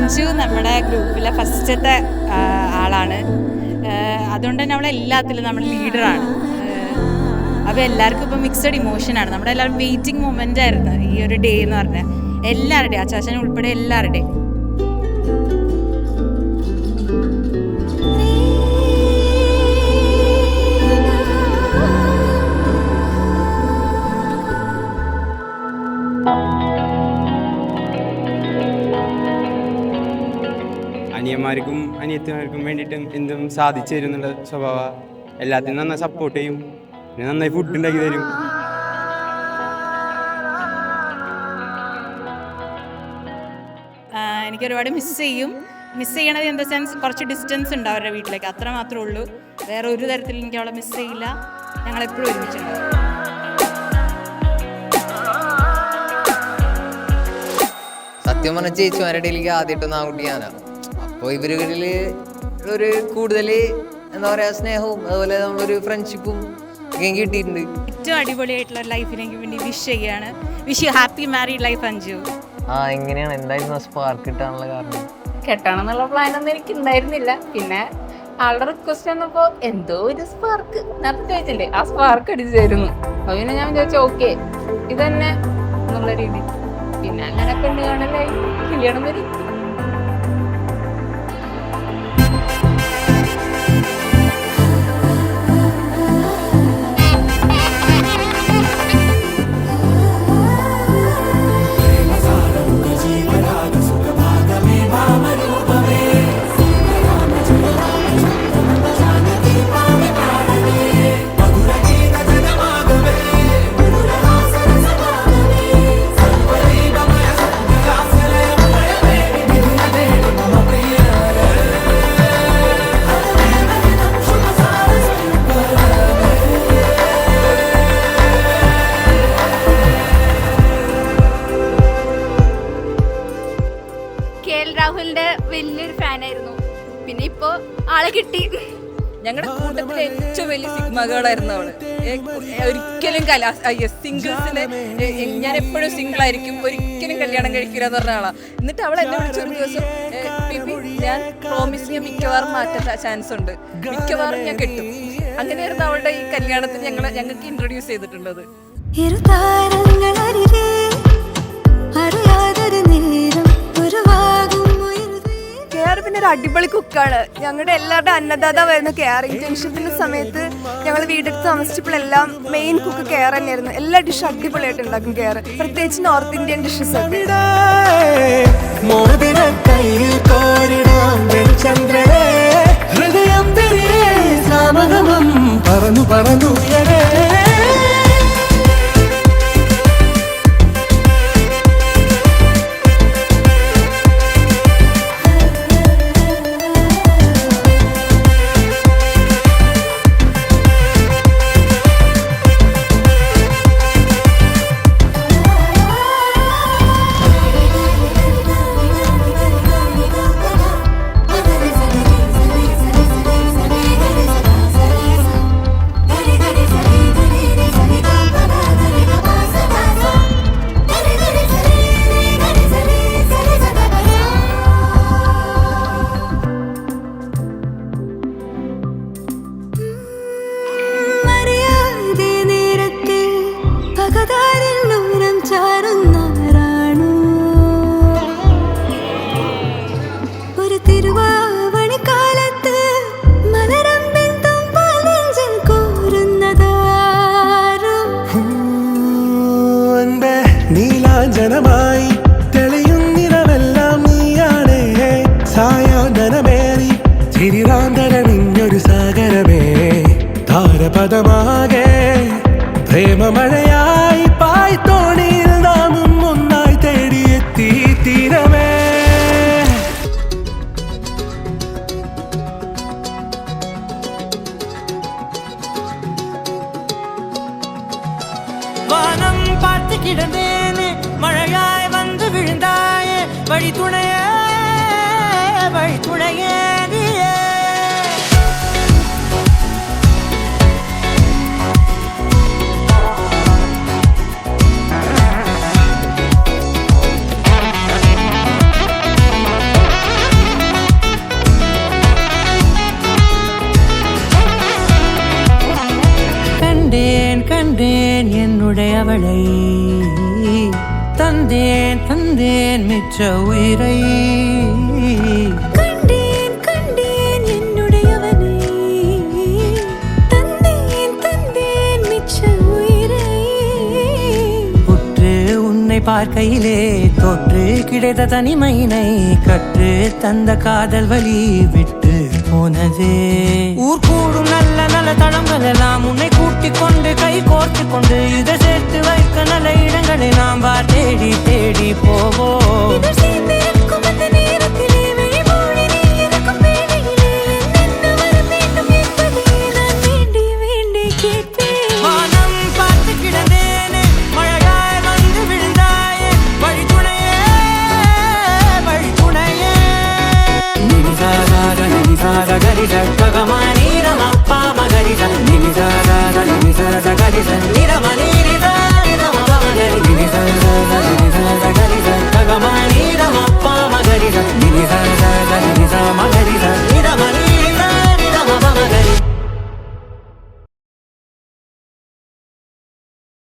അഞ്ജു നമ്മുടെ ഗ്രൂപ്പിലെ ഫസ്റ്റത്തെ ആളാണ്. അതുകൊണ്ട് തന്നെ അവളെല്ലാത്തിലും നമ്മൾ ലീഡറാണ്. അപ്പോൾ എല്ലാവർക്കും ഇപ്പോൾ മിക്സഡ് ഇമോഷനാണ്. നമ്മുടെ എല്ലാവരും വെയിറ്റിംഗ് മൊമെൻ്റ് ആയിരുന്നു ഈ ഒരു ഡേ എന്ന് പറഞ്ഞാൽ. എല്ലാവരുടെയും അച്ചാച്ചൻ ഉൾപ്പെടെ എല്ലാവരുടെയും. അനിയന്മാർക്കും അനിയത്തിമാർക്കും വേണ്ടിയിട്ടും എന്തും സാധിച്ചു തരും എന്നുള്ള സ്വഭാവം. എല്ലാത്തിനും നന്നായി സപ്പോർട്ട് ചെയ്യും, പിന്നെ നന്നായി ഫുഡ് ഉണ്ടാക്കി തരും. എനിക്കൊരുപാട് മിസ് ചെയ്യണത് ഇൻ ദ സെൻസ് കുറച്ച് ഡിസ്റ്റൻസ് ഉണ്ട് അവരുടെ വീട്ടിലേക്ക്, അത്ര മാത്രമേ ഉള്ളൂ. വേറെ ഒരു തരത്തിൽ എനിക്ക് അവളെ മിസ് ചെയ്യില്ല. ഞങ്ങളെപ്പോഴും ഒരുമിച്ചുണ്ട്. സത്യം പറഞ്ഞ ചേച്ചിമാരുടെ ഇടയിലേക്ക് ആദ്യമായിട്ടൊന്നും ആൺകുട്ടി ഞാനാണ്. അപ്പോൾ ഇവരുകളിൽ ഒരു കൂടുതൽ എന്താ പറയുക സ്നേഹവും അതുപോലെ നമ്മളൊരു ഫ്രണ്ട്ഷിപ്പും ഒക്കെ കിട്ടിയിട്ടുണ്ട്. ഏറ്റവും അടിപൊളിയായിട്ടുള്ള ലൈഫിലേക്ക് വേണ്ടി wish you happy married life Anju. എങ്ങനെയാണ് എന്തായിരുന്നു സ്പാർക്ക് കിട്ടാനുള്ള കാരണം? കെട്ടണമെന്നുള്ള പ്ലാനൊന്നും എനിക്ക് ഉണ്ടായിരുന്നില്ല. പിന്നെ ആളുടെ റിക്വസ്റ്റ് വന്നപ്പോൾ എന്തോ ഒരു സ്പാർക്ക് നേരത്തെ ചോദിച്ചില്ലേ, ആ സ്പാർക്ക് അടിച്ചായിരുന്നു. അപ്പോൾ പിന്നെ ഞാൻ വിചാരിച്ചു ഓക്കെ ഇത് തന്നെ എന്നുള്ള രീതി. പിന്നെ അങ്ങനെ പെണ്ണ് കാണലായി, കല്യാണം വരും. രാഹുലിന്റെ വലിയൊരു ഫാനായിരുന്നു. പിന്നെ ഇപ്പോ ആളെ കിട്ടി. ഞങ്ങളുടെ കൂട്ടത്തിലെ ഏറ്റവും വലിയ സിഗ്മകളായിരുന്നു അവള്. ഒരിക്കലും സിംഗിൾസിന് ഞാൻ എപ്പോഴും സിംഗിൾ ആയിരിക്കും, ഒരിക്കലും കല്യാണം കഴിക്കില്ല എന്ന് പറഞ്ഞ ആളാ. എന്നിട്ട് അവൾ എന്നെ വിളിച്ചൊരു ദിവസം ഞാൻ പ്രോമിസ് ചെയ്യാൻ മിക്കവാറും മാറ്റാൻ ചാൻസ് ഉണ്ട്, മിക്കവാറും ഞാൻ കെട്ടും. അങ്ങനെയായിരുന്നു അവളുടെ ഈ കല്യാണത്തിന് ഞങ്ങൾക്ക് ഇൻട്രൊഡ്യൂസ് ചെയ്തിട്ടുള്ളത്. പിന്നെ ഒരു അടിപൊളി കുക്കാണ്. ഞങ്ങളുടെ എല്ലാവരുടെ അന്നദാത വരുന്ന കെയർ. ഇന്റേൺഷിപ്പിന്റെ സമയത്ത് ഞങ്ങൾ വീടെടുത്ത് താമസിച്ചപ്പോഴെല്ലാം മെയിൻ കുക്ക് കെയർ തന്നെയായിരുന്നു. എല്ലാ ഡിഷും അടിപൊളിയായിട്ട് ഉണ്ടാക്കും കെയർ, പ്രത്യേകിച്ച് നോർത്ത് ഇന്ത്യൻ ഡിഷസ് ഒക്കെ. നീലാഞ്ജനമായി തെളിയുന്നിരവെല്ലാം നീയാണേ, സായാഹ്നമേറി ചിരിറാന്തരണിഞ്ഞൊരു സാഗരമേ, താരപദമാകെ പ്രേമമഴയായി പായ്ത്തോണിയിൽ നാമും ഒന്നായി തേടിയെത്തി തീരമേ. வானம் பார்த்து கிடந்தேனே, மழையாய் வந்து விழுந்தாயே, வழி துணையே நீயே. கண்டேன் என்னுடையவளை, தந்தேன் தந்தேன் மிச்ச உயிரை. கண்டேன் கண்டேன் என்னுடையவனை, தந்தேன் தந்தேன் மிச்ச உயிரை. உற்று உன்னை பார்க்கையிலே தொற்று கிடைத்த தனிமையினை கற்று தந்த காதல் வழி விட்டு போனதே. ஊர் கூடும் நல்ல நல்ல தளங்கள் எல்லாம் உன்னை கூட்டிக் கொண்டு கை கோர்